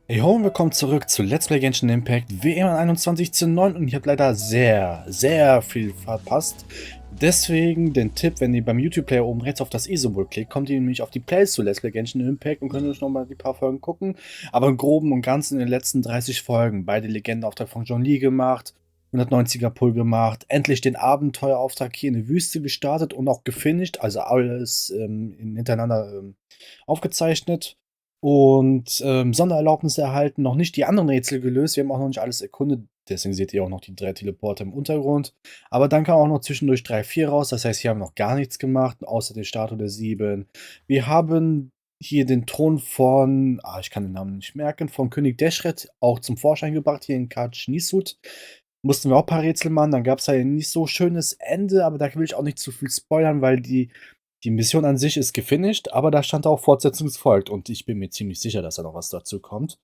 Hey ho und willkommen zurück zu Let's Play Genshin Impact WM 21:9 und ich habe leider sehr viel verpasst. Deswegen den Tipp, wenn ihr beim YouTube-Player oben rechts auf das i-Symbol klickt, kommt ihr nämlich auf die Playlist zu Let's Play Genshin Impact und könnt euch nochmal die paar Folgen gucken. Aber im Groben und Ganzen in den letzten 30 Folgen beide Legendenauftrag von John Lee gemacht, 190er Pull gemacht, endlich den Abenteuerauftrag hier in der Wüste gestartet und auch gefinisht, also alles hintereinander aufgezeichnet. Und Sondererlaubnisse erhalten, noch nicht die anderen Rätsel gelöst. Wir haben auch noch nicht alles erkundet. Deswegen seht ihr auch noch die 3 Teleporter im Untergrund. Aber dann kam auch noch zwischendurch 3, 4 raus. Das heißt, hier haben wir noch gar nichts gemacht, außer der Statue der 7. Wir haben hier den Thron von, ich kann den Namen nicht merken, von König Deshret auch zum Vorschein gebracht, hier in Kach Nisut. Mussten wir auch ein paar Rätsel machen. Dann gab es halt ein nicht so schönes Ende, aber da will ich auch nicht zu viel spoilern, weil die Mission an sich ist gefinisht, aber da stand auch Fortsetzungsfolgt und ich bin mir ziemlich sicher, dass da noch was dazu kommt.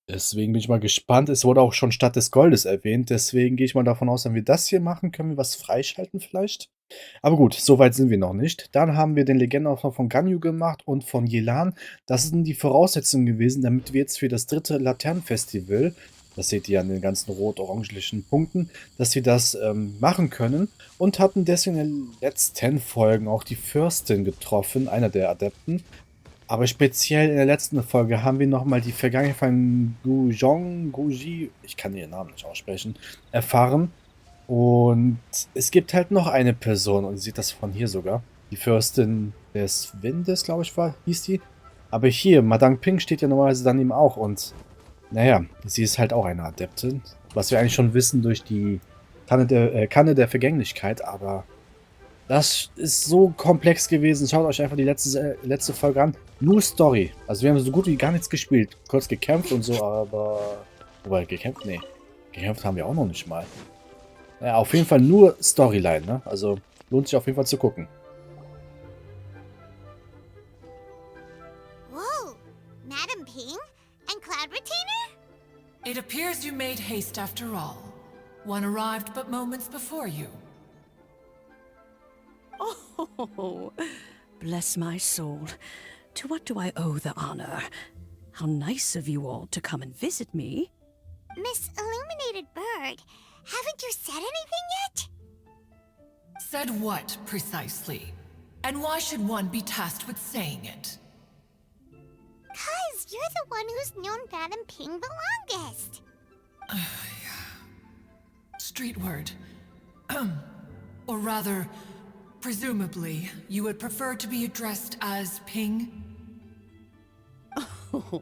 Deswegen bin ich mal gespannt. Es wurde auch schon Stadt des Goldes erwähnt, deswegen gehe ich mal davon aus, wenn wir das hier machen, können wir was freischalten vielleicht. Aber gut, so weit sind wir noch nicht. Dann haben wir den Legendenauftrag von Ganyu gemacht und von Yelan. Das sind die Voraussetzungen gewesen, damit wir jetzt für das 3. Laternenfestival, das seht ihr an den ganzen rot-orangelichen Punkten, dass wir das machen können. Und hatten deswegen in den letzten Folgen auch die Fürstin getroffen, einer der Adepten. Aber speziell in der letzten Folge haben wir nochmal die Vergangenheit von Guji, ich kann ihren Namen nicht aussprechen, erfahren. Und es gibt halt noch eine Person, und ihr seht das von hier sogar. Die Fürstin des Windes, glaube ich, hieß die. Aber hier, Madame Ping steht ja normalerweise dann eben auch. Und naja, sie ist halt auch eine Adeptin. Was wir eigentlich schon wissen durch die Kanne der Vergänglichkeit. Aber das ist so komplex gewesen. Schaut euch einfach die letzte Folge an. Nur Story. Also wir haben so gut wie gar nichts gespielt. Kurz gekämpft und so, aber... Wobei, gekämpft? Nee. Gekämpft haben wir auch noch nicht mal. Ja, auf jeden Fall nur Storyline, ne? Also lohnt sich auf jeden Fall zu gucken. Whoa, Madam Ping and Cloud Retainer? It appears you made haste after all. One arrived but moments before you. Oh, bless my soul. To what do I owe the honor? How nice of you all to come and visit me. Miss Illuminated Bird, haven't you said anything yet? Said what, precisely? And why should one be tasked with saying it? 'Cause you're the one who's known Madam Ping the longest. Street word. Or rather, presumably, you would prefer to be addressed as Ping? Oh,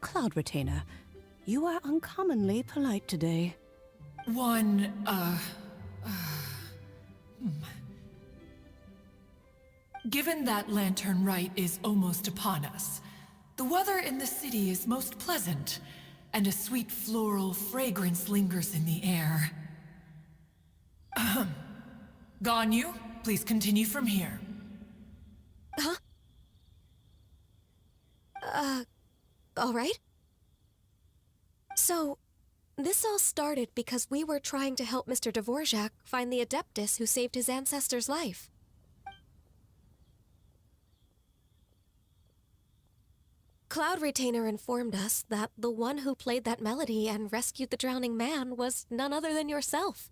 Cloud Retainer, you are uncommonly polite today. Given that Lantern Rite is almost upon us, the weather in the city is most pleasant, and a sweet floral fragrance lingers in the air. Ganyu, please continue from here. Huh? All right. So, this all started because we were trying to help Mr. Dvorak find the Adeptus who saved his ancestor's life. Cloud Retainer informed us that the one who played that melody and rescued the drowning man was none other than yourself.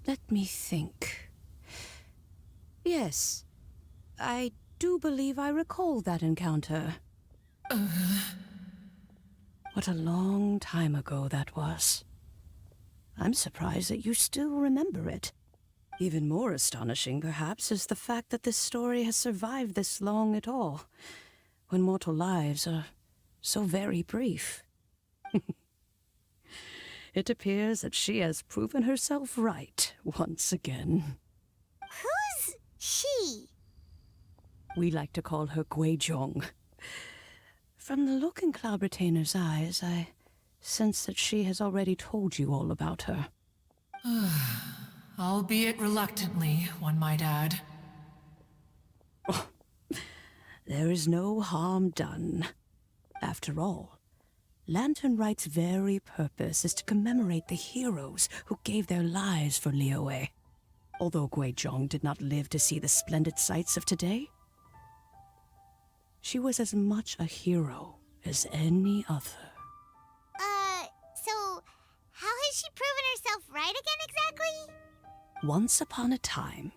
Let me think. Yes, I do believe I recall that encounter. What a long time ago that was. I'm surprised that you still remember it. Even more astonishing, perhaps, is the fact that this story has survived this long at all, when mortal lives are so very brief. It appears that she has proven herself right once again. Who's she? We like to call her Guizhong. From the look in Cloud Retainer's eyes, I sense that she has already told you all about her. Albeit reluctantly, one might add. There is no harm done. After all, Lantern Rite's very purpose is to commemorate the heroes who gave their lives for Liyue. Although Guizhong did not live to see the splendid sights of today, she was as much a hero as any other. So how has she proven herself right again exactly? Once upon a time,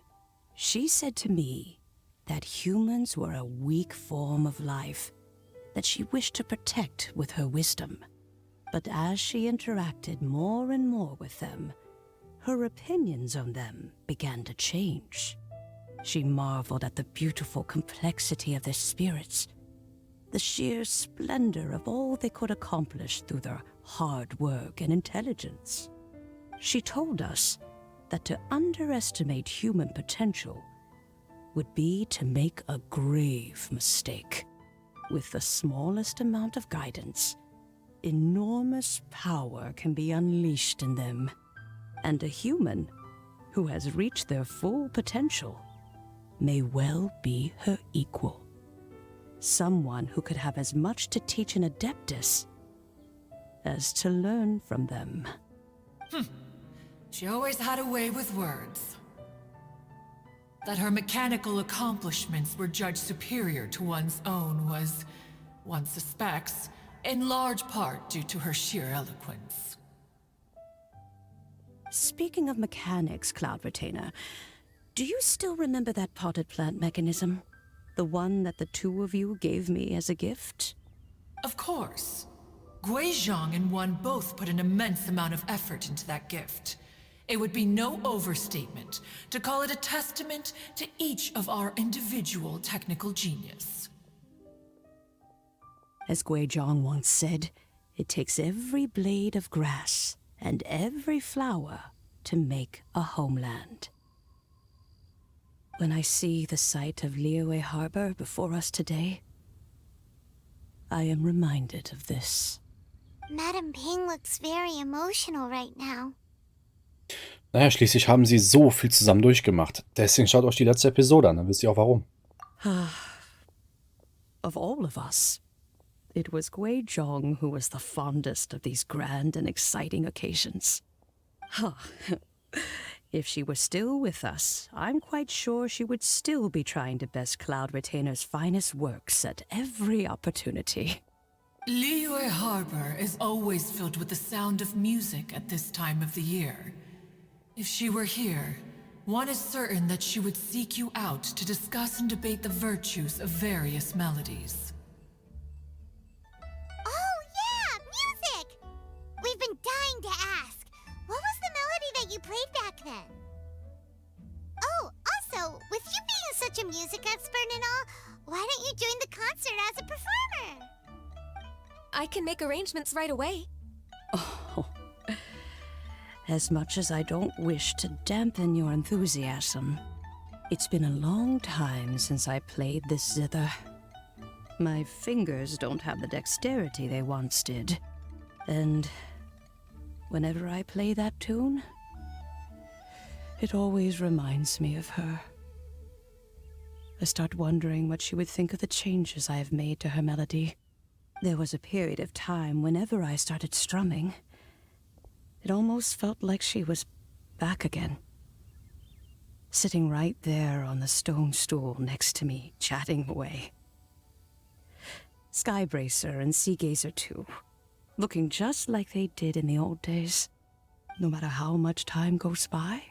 she said to me that humans were a weak form of life that she wished to protect with her wisdom. But as she interacted more and more with them, her opinions on them began to change. She marveled at the beautiful complexity of their spirits, the sheer splendor of all they could accomplish through their hard work and intelligence. She told us that to underestimate human potential would be to make a grave mistake. With the smallest amount of guidance, enormous power can be unleashed in them, and a human who has reached their full potential may well be her equal. Someone who could have as much to teach an adeptus as to learn from them. She always had a way with words. That her mechanical accomplishments were judged superior to one's own was, one suspects, in large part due to her sheer eloquence. Speaking of mechanics, Cloud Retainer, do you still remember that potted plant mechanism? The one that the two of you gave me as a gift? Of course. Guizhong and One both put an immense amount of effort into that gift. It would be no overstatement to call it a testament to each of our individual technical genius. As Guizhong once said, it takes every blade of grass and every flower to make a homeland. When I see the sight of Liyue Harbor before us today, I am reminded of this. Madam Ping looks very emotional right now. Naja, schließlich haben sie so viel zusammen durchgemacht. Deswegen schaut euch die letzte Episode an, dann wisst ihr auch warum. Of all of us, it was Guizhong who was the fondest of these grand and exciting occasions. If she were still with us, I'm quite sure she would still be trying to best Cloud Retainer's finest works at every opportunity. Liyue Harbor is always filled with the sound of music at this time of the year. If she were here, one is certain that she would seek you out to discuss and debate the virtues of various melodies. Oh yeah, music! We've been dying to ask. What was the melody that you played back then? Oh, also, with you being such a music expert and all, why don't you join the concert as a performer? I can make arrangements right away. Oh, as much as I don't wish to dampen your enthusiasm, it's been a long time since I played this zither. My fingers don't have the dexterity they once did, and whenever I play that tune, it always reminds me of her. I start wondering what she would think of the changes I have made to her melody. There was a period of time whenever I started strumming, it almost felt like she was back again. Sitting right there on the stone stool next to me, chatting away. Skybracer and Seagazer too, looking just like they did in the old days. No matter how much time goes by,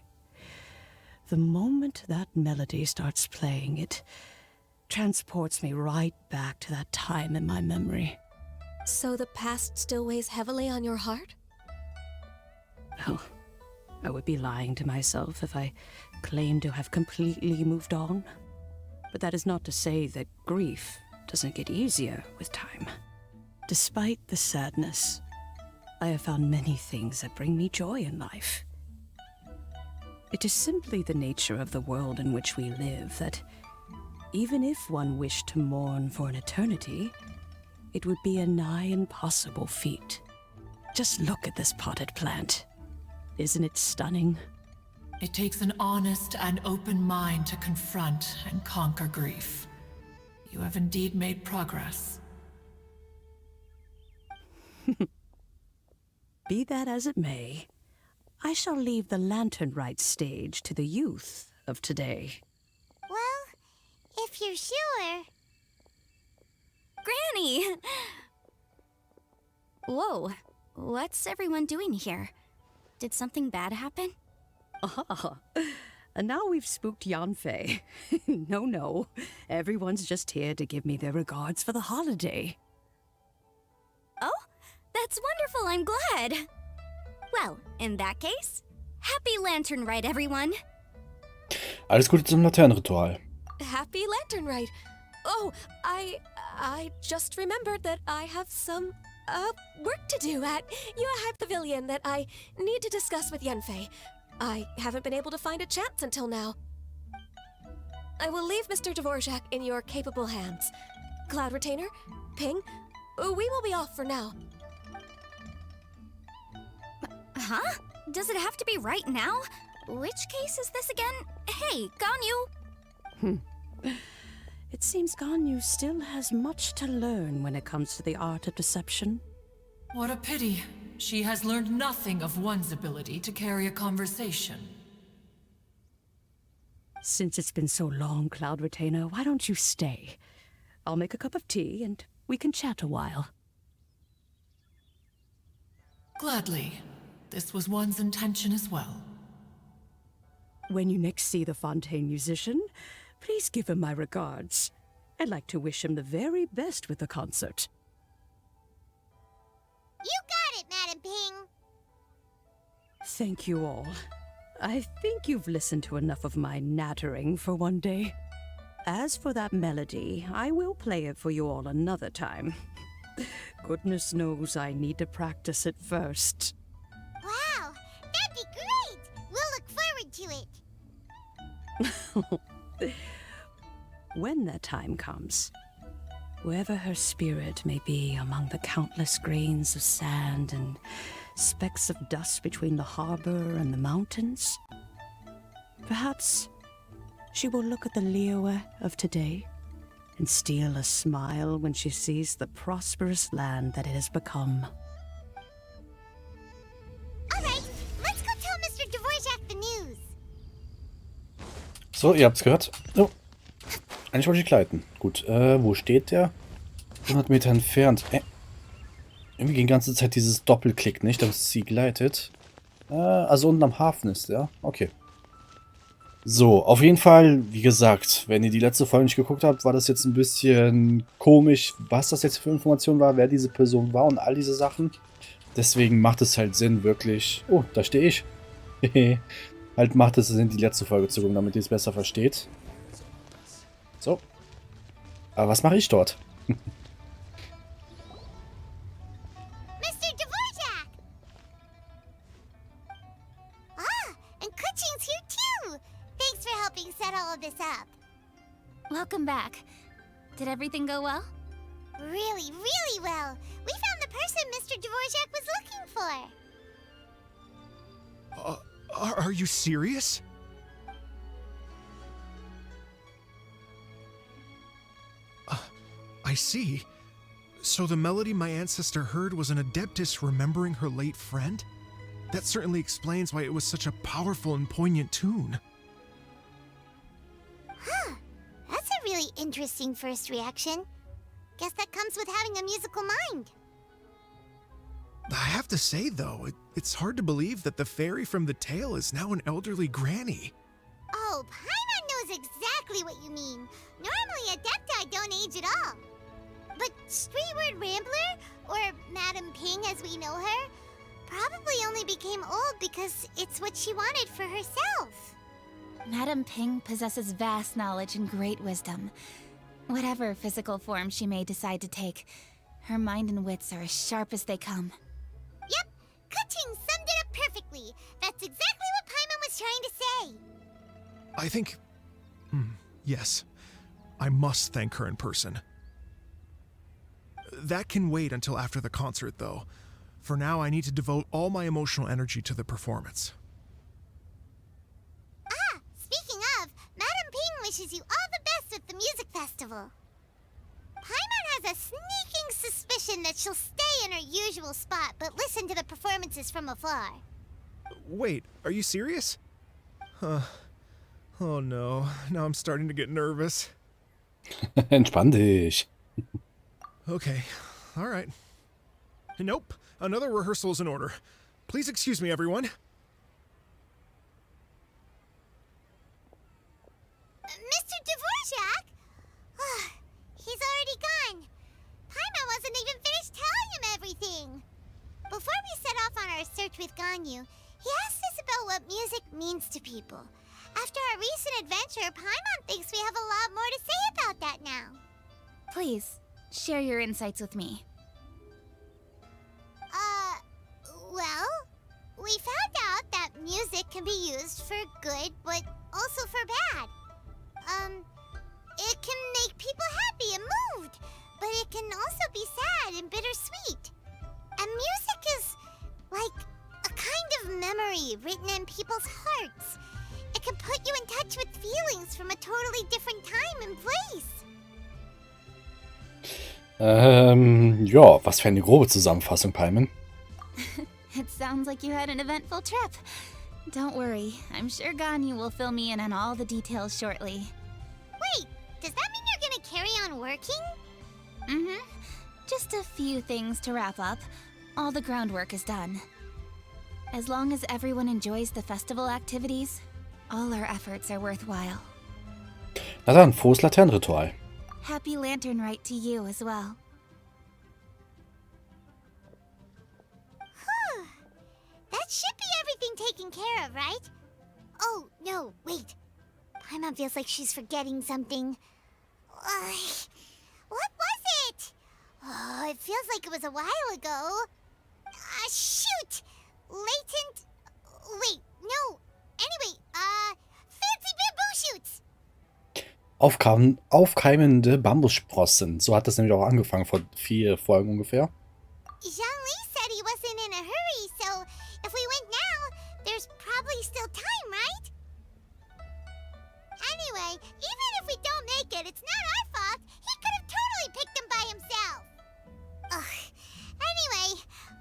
the moment that melody starts playing, it transports me right back to that time in my memory. So the past still weighs heavily on your heart? Well, I would be lying to myself if I claimed to have completely moved on. But that is not to say that grief doesn't get easier with time. Despite the sadness, I have found many things that bring me joy in life. It is simply the nature of the world in which we live that, even if one wished to mourn for an eternity, it would be a nigh impossible feat. Just look at this potted plant. Isn't it stunning? It takes an honest and open mind to confront and conquer grief. You have indeed made progress. Be that as it may, I shall leave the lantern rite stage to the youth of today. Well, if you're sure. Granny! Whoa, what's everyone doing here? Did something bad happen? Ah, and now we've spooked Yanfei. No. Everyone's just here to give me their regards for the holiday. Oh, that's wonderful, I'm glad. Well, in that case, happy Lantern Rite, everyone. Alles Gute zum Laternenritual. Happy Lantern Rite. Oh, I just remembered that I have some work to do at Yuehai Pavilion that I need to discuss with Yanfei. I haven't been able to find a chance until now. I will leave Mr. Dvorak in your capable hands. Cloud Retainer, Ping, we will be off for now. Huh? Does it have to be right now? Which case is this again? Hey, Ganyu! It seems Ganyu still has much to learn when it comes to the art of deception. What a pity. She has learned nothing of one's ability to carry a conversation. Since it's been so long, Cloud Retainer, why don't you stay? I'll make a cup of tea and we can chat a while. Gladly. This was one's intention as well. When you next see the Fontaine musician, please give him my regards. I'd like to wish him the very best with the concert. You got it, Madam Ping. Thank you all. I think you've listened to enough of my nattering for one day. As for that melody, I will play it for you all another time. Goodness knows I need to practice it first. Wow, that'd be great. We'll look forward to it. When that time comes, wherever her spirit may be among the countless grains of sand and specks of dust between the harbor and the mountains, perhaps she will look at the Liyue of today and steal a smile when she sees the prosperous land that it has become. All right, let's go tell Mr. Dvorak the news. So, ihr habt's gehört. So. Eigentlich wollte ich gleiten. Gut, wo steht der? 100 Meter entfernt. Irgendwie die ganze Zeit dieses Doppelklick, nicht? Dass sie gleitet. Also unten am Hafen ist der. Okay. So, auf jeden Fall, wie gesagt, wenn ihr die letzte Folge nicht geguckt habt, war das jetzt ein bisschen komisch, was das jetzt für Information war, wer diese Person war und all diese Sachen. Deswegen macht es halt Sinn, wirklich... Oh, da stehe ich. Halt macht es Sinn, die letzte Folge zu gucken, damit ihr es besser versteht. So. Aber was mache ich dort? Mr. Dvorak! Ah, and Kuchin's here too! Thanks for helping set all of this up. Welcome back. Did everything go well? Really, really well. We found the person Mr. Dvorak was looking for. Are you serious? I see. So the melody my ancestor heard was an adeptus remembering her late friend? That certainly explains why it was such a powerful and poignant tune. Huh. That's a really interesting first reaction. Guess that comes with having a musical mind. I have to say, though, it's hard to believe that the fairy from the tale is now an elderly granny. Oh, Paimon knows exactly what you mean. Normally, Adepti don't age at all. But Streetward Rambler, or Madam Ping as we know her, probably only became old because it's what she wanted for herself. Madam Ping possesses vast knowledge and great wisdom. Whatever physical form she may decide to take, her mind and wits are as sharp as they come. Yep, Kuching summed it up perfectly. That's exactly what Paimon was trying to say. I think... yes. I must thank her in person. That can wait until after the concert, though. For now, I need to devote all my emotional energy to the performance. Ah, speaking of, Madam Ping wishes you all the best at the music festival. Paimon has a sneaking suspicion that she'll stay in her usual spot, but listen to the performances from afar. Wait, are you serious? Oh no, now I'm starting to get nervous. Entspann dich. Okay, alright. Nope, another rehearsal is in order. Please excuse me, everyone. Mr. Dvorak? He's already gone. Paimon wasn't even finished telling him everything. Before we set off on our search with Ganyu, he asked us about what music means to people. After our recent adventure, Paimon thinks we have a lot more to say about that now. Please, share your insights with me. Well, we found out that music can be used for good, but also for bad. It can make people happy and moved, but it can also be sad and bittersweet. And music is like a kind of memory written in people's hearts. It can put you in touch with feelings from a totally different time and place. Ja, was für eine grobe Zusammenfassung, Paimon. It sounds like you had an eventful trip. Don't worry, I'm sure Ganyu will fill me in on all the details shortly. Wait, does that mean you're gonna carry on working? Mm-hmm. Just a few things to wrap up. All the groundwork is done. As long as everyone enjoys the festival activities, all our efforts are worthwhile. Na dann, frohes Laternenritual. Happy Lantern Rite to you as well. That should be everything taken care of, right? Oh, no, wait. Paimon feels like she's forgetting something. What was it? Oh, it feels like it was a while ago. Shoot! Latent... Wait, no. Anyway, fancy bamboo shoots! Aufkeimende Bambussprossen. So hat das nämlich auch angefangen, vor 4 Folgen ungefähr. Zhangli said he wasn't in a hurry, so if we went now, there's probably still time, right? Anyway, even if we don't make it, it's not our fault. He could have totally picked them by himself. Ugh. Anyway,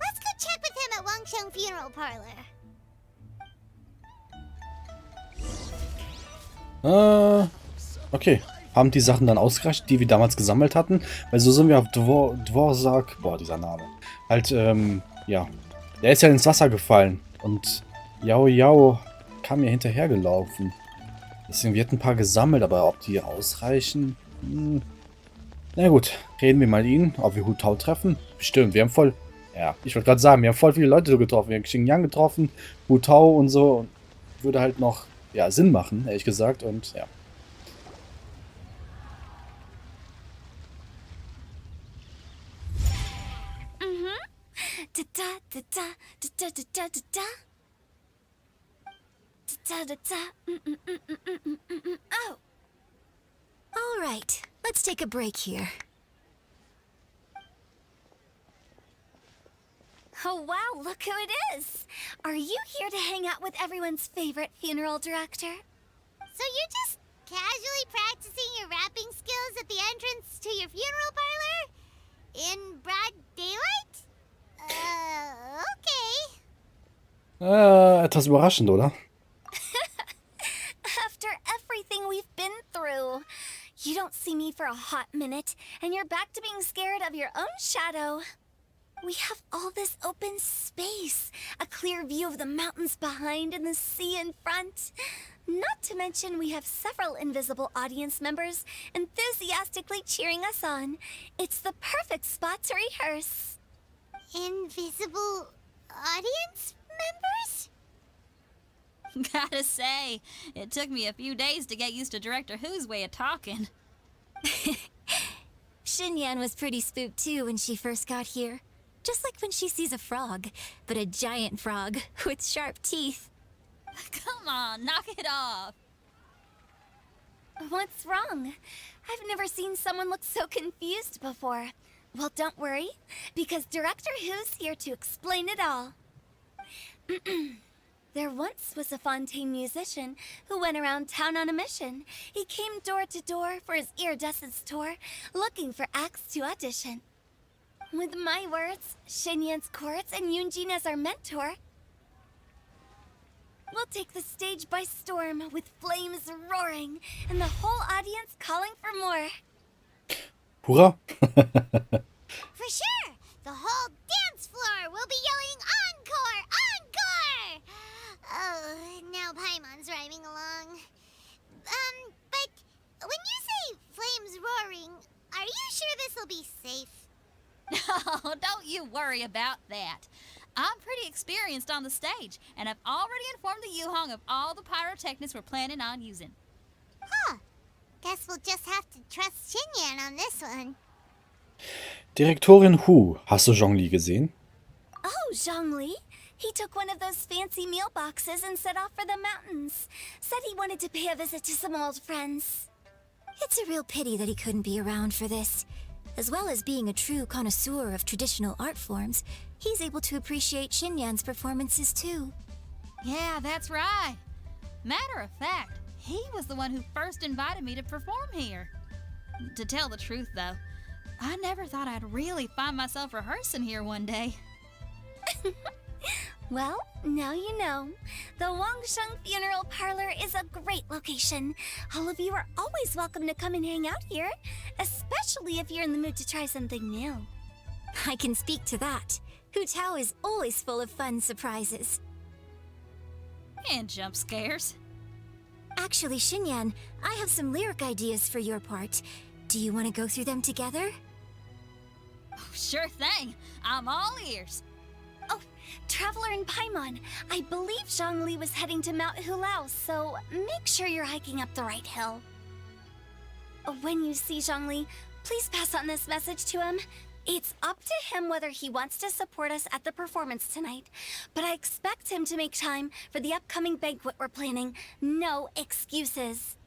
let's go check with him at Wangsheng Funeral Parlor. Okay. Haben die Sachen dann ausgereicht, die wir damals gesammelt hatten? Weil so sind wir auf Dvorak... Boah, dieser Name. Halt, ja. Der ist ja ins Wasser gefallen. Und Yao Yao kam mir hinterhergelaufen. Deswegen, wir hatten ein paar gesammelt, aber ob die ausreichen? Na gut, reden wir mal ihn, ob wir Hu Tao treffen. Bestimmt, wir haben voll... Ja, ich wollte gerade sagen, wir haben voll viele Leute getroffen. Wir haben Xinyan getroffen, Hu Tao und so. Und würde halt noch, ja, Sinn machen, ehrlich gesagt. Und ja. Oh. All right, let's take a break here. Oh wow, look who it is! Are you here to hang out with everyone's favorite funeral director? So you're just casually practicing your rapping skills at the entrance to your funeral parlor? In broad daylight? Okay. Etwas überraschend, oder? After everything we've been through, you don't see me for a hot minute, and you're back to being scared of your own shadow. We have all this open space, a clear view of the mountains behind and the sea in front. Not to mention we have several invisible audience members enthusiastically cheering us on. It's the perfect spot to rehearse. Invisible audience members? Gotta say, it took me a few days to get used to Director Who's way of talking. Xinyan was pretty spooked too when she first got here. Just like when she sees a frog, but a giant frog with sharp teeth. Come on, knock it off. What's wrong? I've never seen someone look so confused before. Well, don't worry, because Director Who's here to explain it all. There once was a Fontaine musician who went around town on a mission. He came door to door for his iridescence tour, looking for acts to audition. With my words, Xinyan's chords, and Yunjin as our mentor, we'll take the stage by storm with flames roaring and the whole audience calling for more. Hurra! For sure! the whole dance floor will be yelling encore! Encore! Oh, now Paimon's rhyming along. But when you say flames roaring, are you sure this'll be safe? Oh, don't you worry about that. I'm pretty experienced on the stage, and I've already informed the Yuhong of all the pyrotechnics we're planning on using. Huh. Guess we'll just have to trust Xinyan on this one. Direktorin Hu, hast du Zhongli gesehen? Oh, Zhongli. He took one of those fancy meal boxes and set off for the mountains. Said he wanted to pay a visit to some old friends. It's a real pity that he couldn't be around for this. As well as being a true connoisseur of traditional art forms, he's able to appreciate Xinyan's performances too. Yeah, that's right. Matter of fact, he was the one who first invited me to perform here. To tell the truth, though, I never thought I'd really find myself rehearsing here one day. Well, now you know. The Wangsheng Funeral Parlor is a great location. All of you are always welcome to come and hang out here, especially if you're in the mood to try something new. I can speak to that. Hu Tao is always full of fun surprises. And jump scares. Actually, Xinyan, I have some lyric ideas for your part. Do you want to go through them together? Oh, sure thing. I'm all ears. Oh, Traveler and Paimon, I believe Zhongli was heading to Mount Hulao, so make sure you're hiking up the right hill. When you see Zhongli, please pass on this message to him. It's up to him whether he wants to support us at the performance tonight, but I expect him to make time for the upcoming banquet we're planning. No excuses.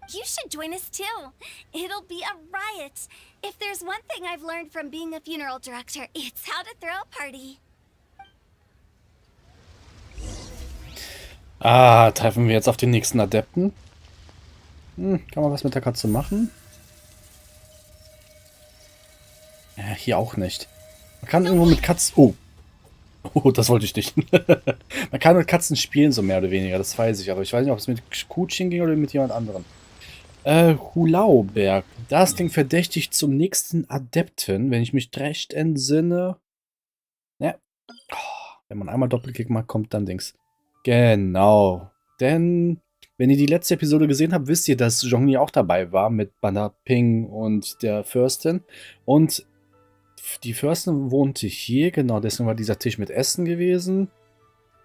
You should join us too. It'll be a riot. If there's one thing I've learned from being a funeral director, it's how to throw a party. Ah, treffen wir jetzt auf den nächsten Adepten. Kann man was mit der Katze machen? Ja, hier auch nicht. Man kann irgendwo mit Katzen... Oh. Oh, das wollte ich nicht. Man kann mit Katzen spielen, so mehr oder weniger, das weiß ich. Aber ich weiß nicht, ob es mit Kutschin ging oder mit jemand anderem. Hulauberg. Das klingt verdächtig zum nächsten Adepten, wenn ich mich recht entsinne. Ja. Oh, wenn man einmal Doppelklick macht, kommt dann Dings. Genau. Denn, wenn ihr die letzte Episode gesehen habt, wisst ihr, dass Zhongli auch dabei war mit Banner Ping und der Fürstin. Und die Fürstin wohnte hier, genau, deswegen war dieser Tisch mit Essen gewesen.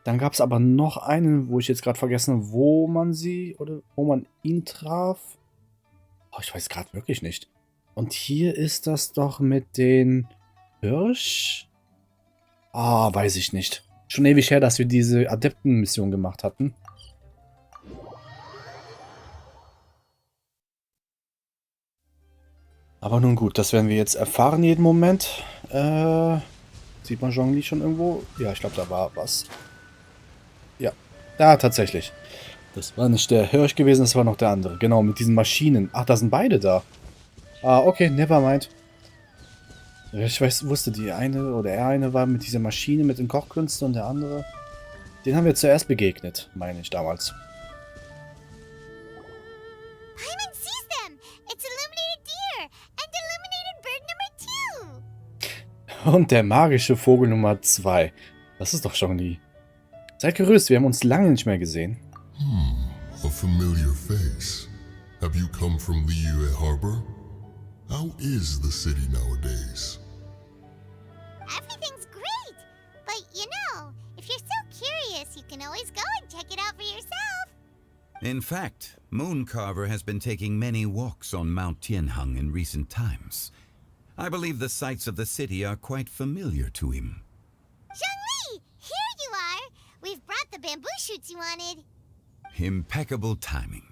Dann gab es aber noch einen, wo ich jetzt gerade vergessen habe, wo man sie oder wo man ihn traf. Oh, ich weiß gerade wirklich nicht. Und hier ist das doch mit den Hirsch? Ah, weiß ich nicht. Schon ewig her, dass wir diese Adeptenmission gemacht hatten. Aber nun gut, das werden wir jetzt erfahren jeden Moment. Sieht man Zhongli schon irgendwo? Ja, ich glaube, da war was. Ja, da tatsächlich. Das war nicht der Hirsch gewesen, das war noch der andere. Genau, mit diesen Maschinen. Ach, da sind beide da. Ah, okay, nevermind. Ich wusste, die eine oder er eine war mit dieser Maschine mit den Kochkünsten und der andere. Den haben wir zuerst begegnet, meine ich damals. Paimon sees them! It's illuminated deer! And illuminated bird number 2! Und der magische Vogel Nummer 2. Das ist doch Zhongli. Seid gerüßt, wir haben uns lange nicht mehr gesehen. A familiar face. Have you come from Liyue Harbor? How is the city nowadays? Everything's great! But, you know, if you're so curious, you can always go and check it out for yourself! In fact, Mooncarver has been taking many walks on Mount Tianheng in recent times. I believe the sights of the city are quite familiar to him. Zhongli! Here you are! We've brought the bamboo shoots you wanted. Impeccable timing.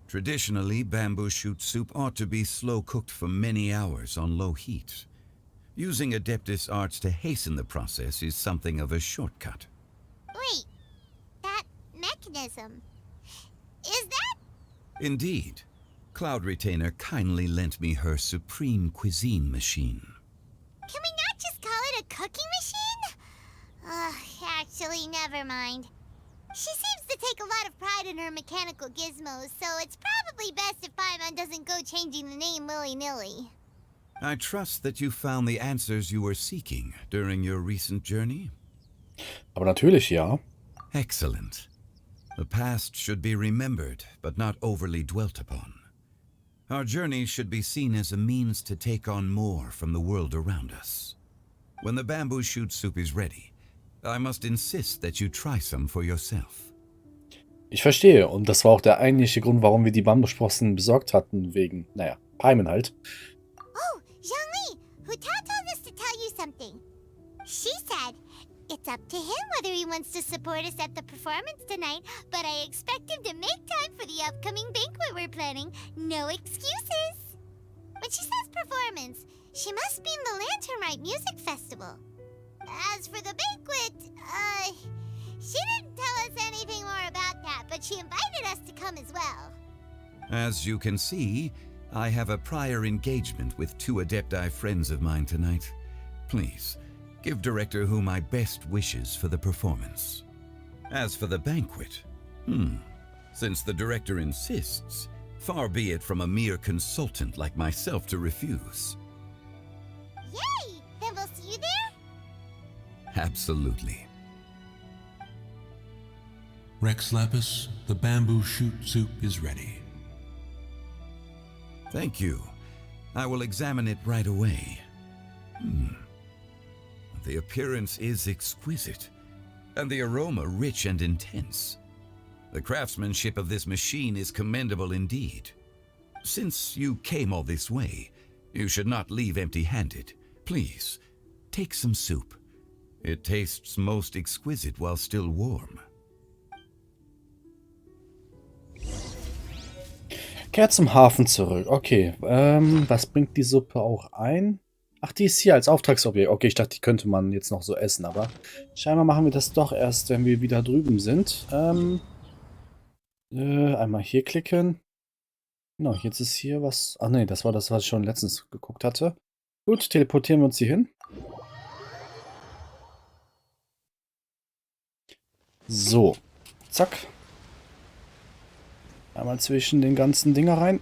Traditionally, bamboo shoot soup ought to be slow-cooked for many hours on low heat. Using Adeptus arts to hasten the process is something of a shortcut. Wait, that mechanism, is that? Indeed. Cloud Retainer kindly lent me her supreme cuisine machine. Can we not just call it a cooking machine? Actually, never mind. She seems to take a lot of pride in her mechanical gizmos, so it's probably best if Paimon doesn't go changing the name willy-nilly. I trust that you found the answers you were seeking during your recent journey. Aber natürlich, ja. Excellent. The past should be remembered, but not overly dwelt upon. Our journey should be seen as a means to take on more from the world around us. When the bamboo shoot soup is ready, I must insist that you try some for yourself. Ich verstehe. Und das war auch der eigentliche Grund, warum wir die Bambussprossen besorgt hatten. Wegen, naja, Paimon halt. Oh, Zhongli, Huta told us to tell you something. She said, it's up to him whether he wants to support us at the performance tonight, but I expect him to make time for the upcoming banquet we're planning. No excuses. When she says performance, she must mean the Laternenfest Music Festival. As for the banquet, she didn't tell us anything more about that, but she invited us to come as well. As you can see, I have a prior engagement with 2 Adepti friends of mine tonight. Please, give Director Who my best wishes for the performance. As for the banquet, since the director insists, far be it from a mere consultant like myself to refuse. Yay! Then we'll see you there? Absolutely. Rex Lapis, the bamboo shoot soup is ready. Thank you. I will examine it right away. The appearance is exquisite, and the aroma rich and intense. The craftsmanship of this machine is commendable indeed. Since you came all this way, you should not leave empty-handed. Please, take some soup. It tastes most exquisite while still warm. Kehrt zum Hafen zurück. Okay, was bringt die Suppe auch ein? Ach, die ist hier als Auftragsobjekt. Okay, ich dachte, die könnte man jetzt noch so essen, aber scheinbar machen wir das doch erst, wenn wir wieder drüben sind. Einmal hier klicken. Genau, jetzt ist hier was... Ach nee, das war das, was ich schon letztens geguckt hatte. Gut, teleportieren wir uns hier hin. So, zack. Einmal zwischen den ganzen Dinger rein.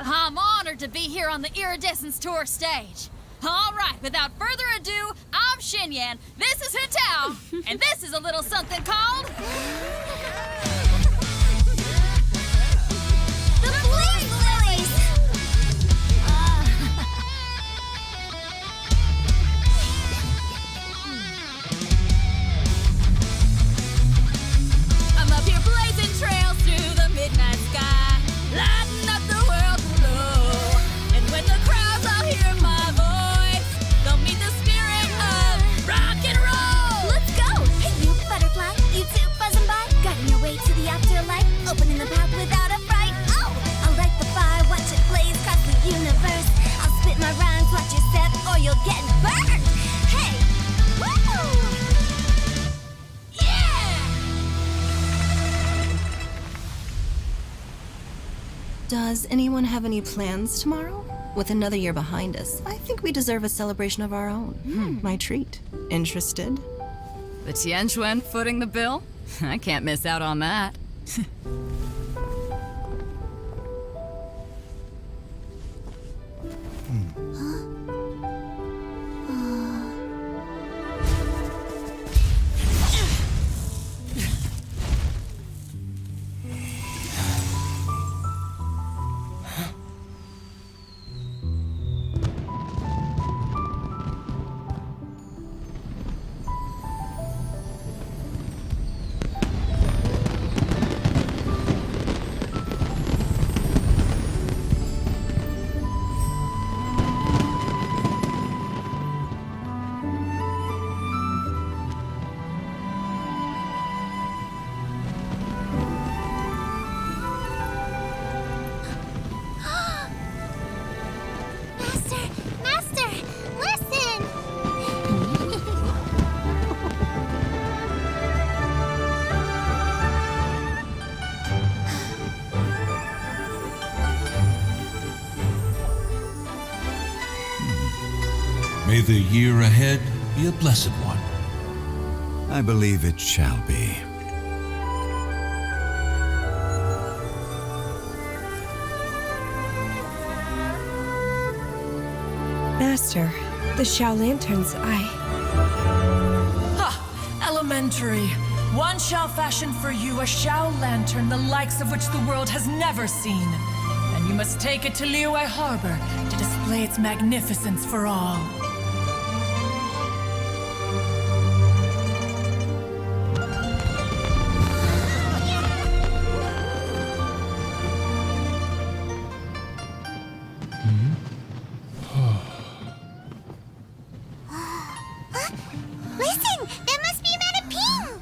I'm honored to be here on the Iridescence Tour stage. All right, without further ado, I'm Xinyan, this is Hutao, and this is a little something called... The Flame Lilies! I'm up here blazing trails through the midnight sky, lighting up the world below. And when the crowds all hear my voice, they'll meet the spirit of rock and roll. Let's go! Hey, you butterfly, you two buzzing by, guiding your way to the afterlife, opening the path without a fright. Oh, I'll light the fire, watch it blaze across the universe. I'll spit my rhymes, watch your step, or you'll get burned. Hey, woo! Does anyone have any plans tomorrow? With another year behind us, I think we deserve a celebration of our own. My treat. Interested? The Tianquan footing the bill? I can't miss out on that. May the year ahead be a blessed one. I believe it shall be. Master, the Xiao lanterns, Ha! Elementary. One shall fashion for you a Xiao lantern the likes of which the world has never seen. And you must take it to Liyue Harbor to display its magnificence for all. Listen! That must be Madame Ping!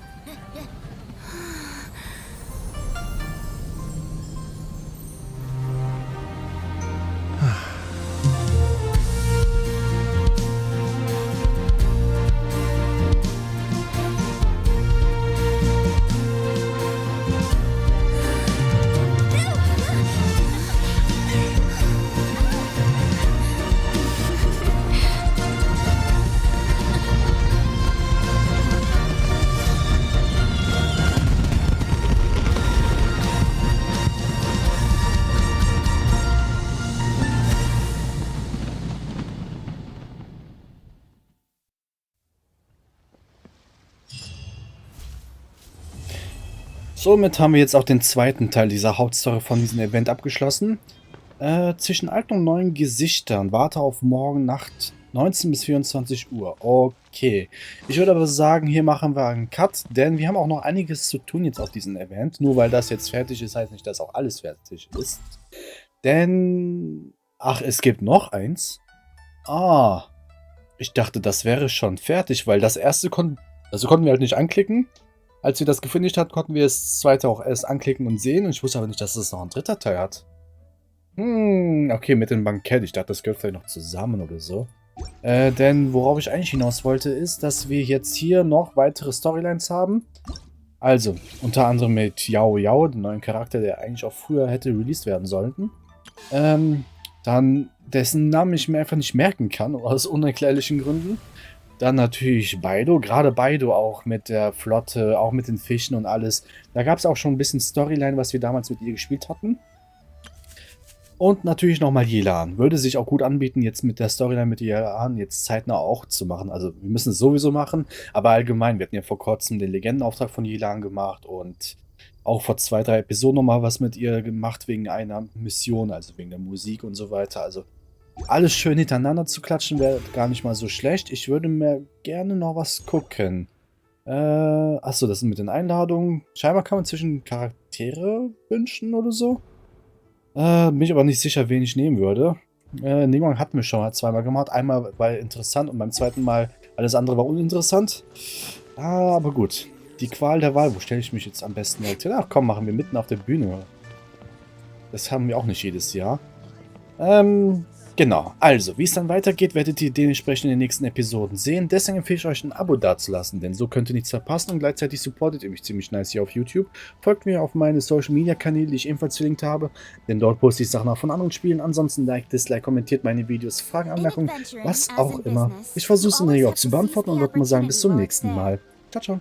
Somit haben wir jetzt auch den zweiten Teil dieser Hauptstory von diesem Event abgeschlossen. Zwischen alten und neuen Gesichtern. Warte auf morgen Nacht 19 bis 24 Uhr. Okay. Ich würde aber sagen, hier machen wir einen Cut, denn wir haben auch noch einiges zu tun jetzt auf diesem Event. Nur weil das jetzt fertig ist, heißt nicht, dass auch alles fertig ist. Denn... Ach, es gibt noch eins. Ah. Ich dachte, das wäre schon fertig, weil das erste konnten wir halt nicht anklicken. Als wir das gefinisht hatten, konnten wir das zweite auch erst anklicken und sehen. Und ich wusste aber nicht, dass es noch ein dritter Teil hat. Okay, mit dem Bankett. Ich dachte, das gehört vielleicht noch zusammen oder so. Denn worauf ich eigentlich hinaus wollte, ist, dass wir jetzt hier noch weitere Storylines haben. Also, unter anderem mit Yao Yao, dem neuen Charakter, der eigentlich auch früher hätte released werden sollen. Dann dessen Namen ich mir einfach nicht merken kann, aus unerklärlichen Gründen. Dann natürlich Baido, gerade Baido auch mit der Flotte, auch mit den Fischen und alles. Da gab es auch schon ein bisschen Storyline, was wir damals mit ihr gespielt hatten. Und natürlich nochmal Yelan. Würde sich auch gut anbieten, jetzt mit der Storyline mit Yelan jetzt zeitnah auch zu machen. Also wir müssen es sowieso machen, aber allgemein, wir hatten ja vor kurzem den Legendenauftrag von Yelan gemacht und auch vor 2, 3 Episoden nochmal was mit ihr gemacht wegen einer Mission, also wegen der Musik und so weiter. Also alles schön hintereinander zu klatschen wäre gar nicht mal so schlecht. Ich würde mir gerne noch was gucken. Achso, das sind mit den Einladungen. Scheinbar kann man zwischen Charaktere wünschen oder so. Bin ich aber nicht sicher, wen ich nehmen würde. Nehmen hatten wir schon mal 2-mal gemacht. Einmal war interessant und beim zweiten Mal alles andere war uninteressant. Aber gut. Die Qual der Wahl. Wo stelle ich mich jetzt am besten direkt hin? Ach komm, machen wir mitten auf der Bühne. Das haben wir auch nicht jedes Jahr. Genau, also, wie es dann weitergeht, werdet ihr dementsprechend in den nächsten Episoden sehen. Deswegen empfehle ich euch ein Abo dazulassen, denn so könnt ihr nichts verpassen und gleichzeitig supportet ihr mich ziemlich nice hier auf YouTube. Folgt mir auf meine Social Media Kanäle, die ich ebenfalls verlinkt habe, denn dort poste ich Sachen auch von anderen Spielen. Ansonsten Like, Dislike, kommentiert meine Videos, Fragen, Anmerkungen, was auch immer. Ich versuche es in der Regel auch zu beantworten und würde mal sagen, bis zum nächsten Mal. Ciao, ciao.